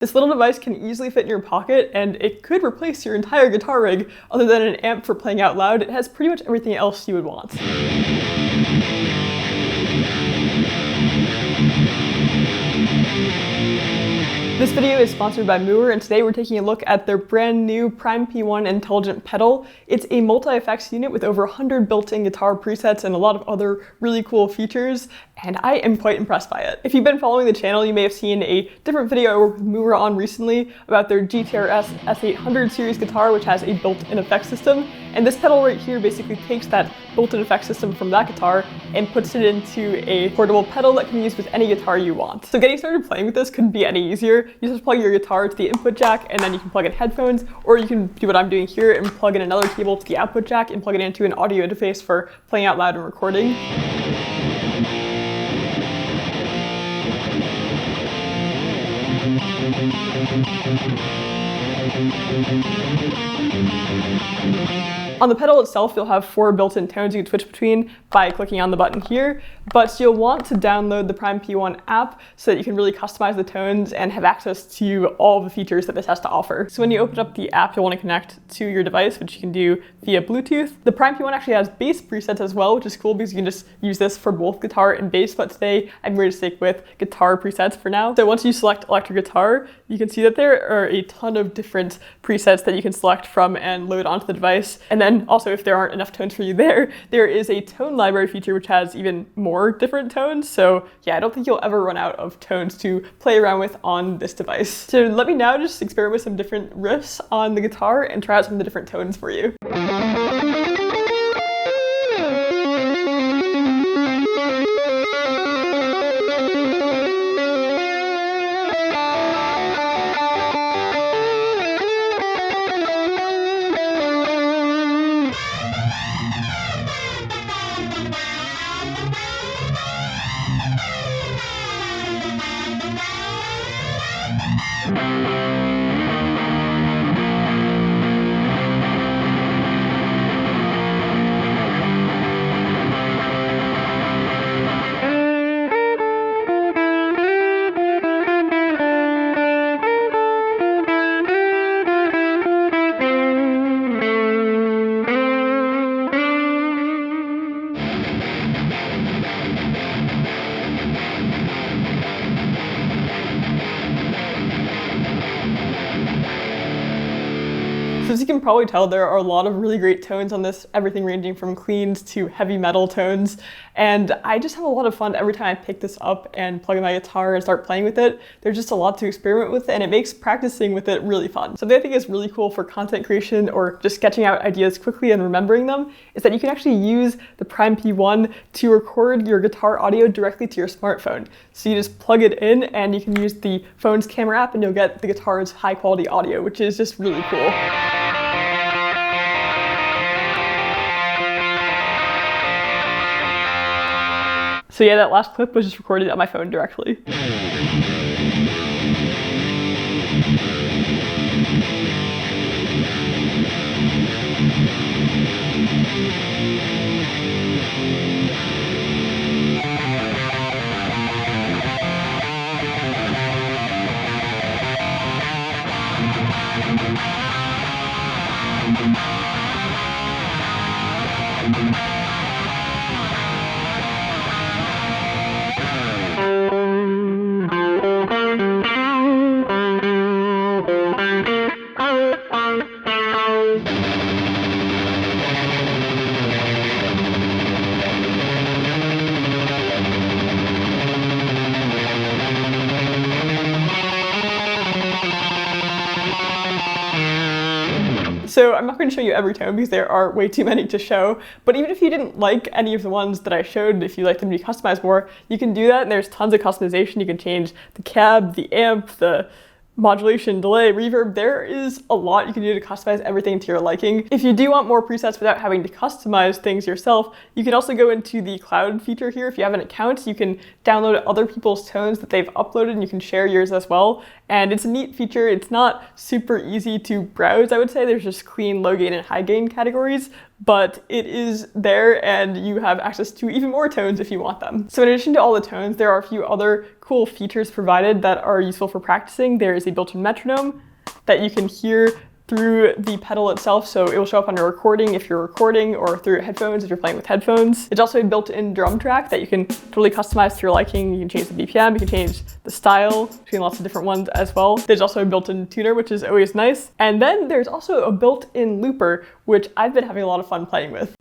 This little device can easily fit in your pocket, and it could replace your entire guitar rig. Other than an amp for playing out loud, it has pretty much everything else you would want. This video is sponsored by Mooer, and today we're taking a look at their brand new Prime P1 Intelligent Pedal. It's a multi-effects unit with over 100 built-in guitar presets and a lot of other really cool features, and I am quite impressed by it. If you've been following the channel, you may have seen a different video I worked with Mooer on recently about their GTRS S800 series guitar, which has a built-in effect system. And this pedal right here basically takes that built-in effect system from that guitar and puts it into a portable pedal that can be used with any guitar you want. So getting started playing with this couldn't be any easier. You just plug your guitar to the input jack, and then you can plug in headphones, or you can do what I'm doing here and plug in another cable to the output jack and plug it into an audio interface for playing out loud and recording. On the pedal itself, you'll have 4 built-in tones you can switch between by clicking on the button here, but you'll want to download the Prime P1 app so that you can really customize the tones and have access to all the features that this has to offer. So when you open up the app, you'll want to connect to your device, which you can do via Bluetooth. The Prime P1 actually has bass presets as well, which is cool because you can just use this for both guitar and bass, but today I'm going to stick with guitar presets for now. So once you select electric guitar, you can see that there are a ton of different presets that you can select from and load onto the device. And then also, if there aren't enough tones for you there is a tone library feature which has even more different tones. So yeah, I don't think you'll ever run out of tones to play around with on this device. So let me now just experiment with some different riffs on the guitar and try out some of the different tones for you. So as you can probably tell, there are a lot of really great tones on this, everything ranging from cleans to heavy metal tones. And I just have a lot of fun every time I pick this up and plug in my guitar and start playing with it. There's just a lot to experiment with, and it makes practicing with it really fun. Something I think is really cool for content creation or just sketching out ideas quickly and remembering them is that you can actually use the Prime P1 to record your guitar audio directly to your smartphone. So you just plug it in and you can use the phone's camera app and you'll get the guitar's high quality audio, which is just really cool. So yeah, that last clip was just recorded on my phone directly. So I'm not going to show you every tone because there are way too many to show, but even if you didn't like any of the ones that I showed, if you'd like them to be customized more, you can do that, and there's tons of customization. You can change the cab, the amp, the modulation, delay, reverb. There is a lot you can do to customize everything to your liking. If you do want more presets without having to customize things yourself, you can also go into the cloud feature here. If you have an account, you can download other people's tones that they've uploaded and you can share yours as well. And it's a neat feature. It's not super easy to browse, I would say. There's just clean low gain and high gain categories, but it is there and you have access to even more tones if you want them. So in addition to all the tones, there are a few other cool features provided that are useful for practicing. There is a built-in metronome that you can hear through the pedal itself, so it will show up on your recording if you're recording, or through headphones if you're playing with headphones. It's also a built-in drum track that you can totally customize to your liking. You can change the BPM, you can change the style between lots of different ones as well. There's also a built-in tuner, which is always nice. And then there's also a built-in looper, which I've been having a lot of fun playing with.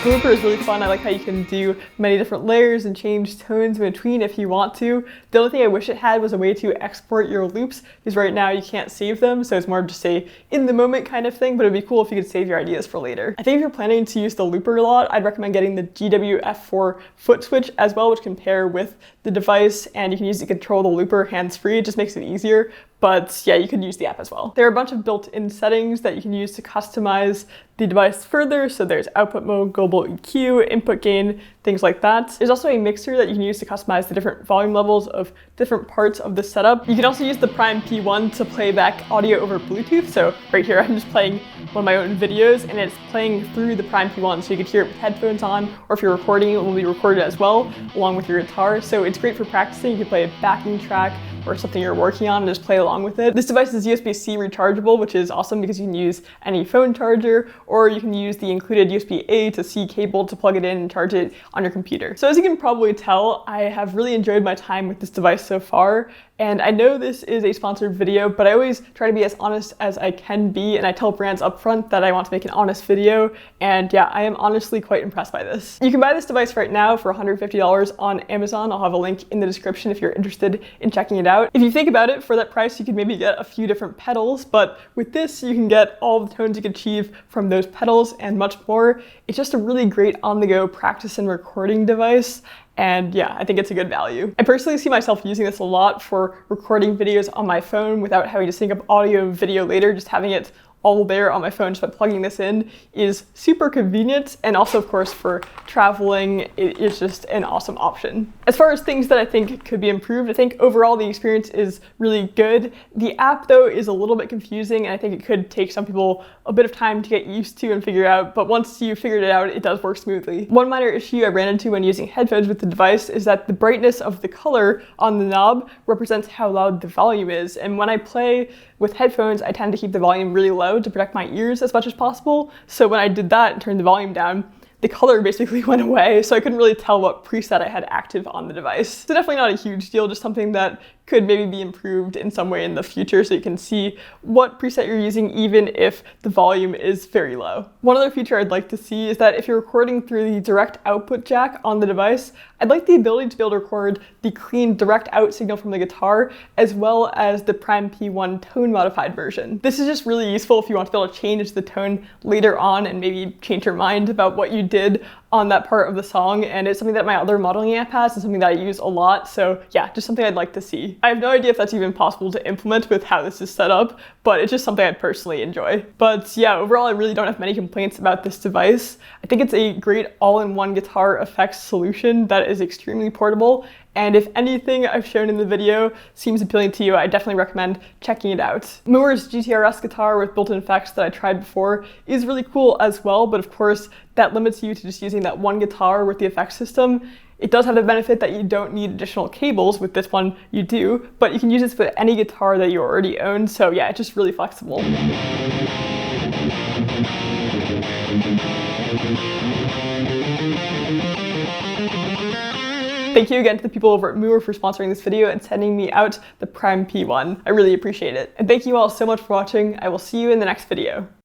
The looper is really fun. I like how you can do many different layers and change tones in between if you want to. The only thing I wish it had was a way to export your loops, because right now you can't save them, so it's more of just a in the moment kind of thing, but it'd be cool if you could save your ideas for later. I think if you're planning to use the looper a lot, I'd recommend getting the GW-F4 foot switch as well, which can pair with the device, and you can use it to control the looper hands-free. It just makes it easier. But yeah, you could use the app as well. There are a bunch of built-in settings that you can use to customize the device further. So there's output mode, global EQ, input gain, things like that. There's also a mixer that you can use to customize the different volume levels of different parts of the setup. You can also use the Prime P1 to play back audio over Bluetooth. So right here, I'm just playing one of my own videos and it's playing through the Prime P1. So you can hear it with headphones on, or if you're recording, it will be recorded as well, along with your guitar. So it's great for practicing. You can play a backing track or something you're working on and just play along with it. This device is USB-C rechargeable, which is awesome because you can use any phone charger, or you can use the included USB-A to C cable to plug it in and charge it on your computer. So as you can probably tell, I have really enjoyed my time with this device so far. And I know this is a sponsored video, but I always try to be as honest as I can be, and I tell brands up front that I want to make an honest video, and yeah, I am honestly quite impressed by this. You can buy this device right now for $150 on Amazon. I'll have a link in the description if you're interested in checking it out. If you think about it, for that price you could maybe get a few different pedals, but with this you can get all the tones you can achieve from those pedals and much more. It's just a really great on-the-go practice and recording device. And yeah, I think it's a good value. I personally see myself using this a lot for recording videos on my phone without having to sync up audio and video later. Just having it all there on my phone just by plugging this in is super convenient, and also of course for traveling it is just an awesome option. As far as things that I think could be improved, I think overall the experience is really good. The app though is a little bit confusing, and I think it could take some people a bit of time to get used to and figure out, but once you figured it out, it does work smoothly. One minor issue I ran into when using headphones with the device is that the brightness of the color on the knob represents how loud the volume is, and when I play with headphones, I tend to keep the volume really low to protect my ears as much as possible. So when I did that and turned the volume down, the color basically went away, so I couldn't really tell what preset I had active on the device. So definitely not a huge deal, just something that could maybe be improved in some way in the future so you can see what preset you're using even if the volume is very low. One other feature I'd like to see is that if you're recording through the direct output jack on the device, I'd like the ability to be able to record the clean direct out signal from the guitar as well as the Prime P1 tone modified version. This is just really useful if you want to be able to change the tone later on and maybe change your mind about what you did on that part of the song, and it's something that my other modeling app has and something that I use a lot, so yeah, just something I'd like to see. I have no idea if that's even possible to implement with how this is set up, but it's just something I personally enjoy. But yeah, overall I really don't have many complaints about this device. I think it's a great all-in-one guitar effects solution that is extremely portable, and if anything I've shown in the video seems appealing to you, I definitely recommend checking it out. Moore's GTRS guitar with built-in effects that I tried before is really cool as well, but of course that limits you to just using that one guitar with the effects system. It does have the benefit that you don't need additional cables. With this one, you do, but you can use this with any guitar that you already own. So yeah, it's just really flexible. Thank you again to the people over at Mooer for sponsoring this video and sending me out the Prime P1. I really appreciate it. And thank you all so much for watching. I will see you in the next video.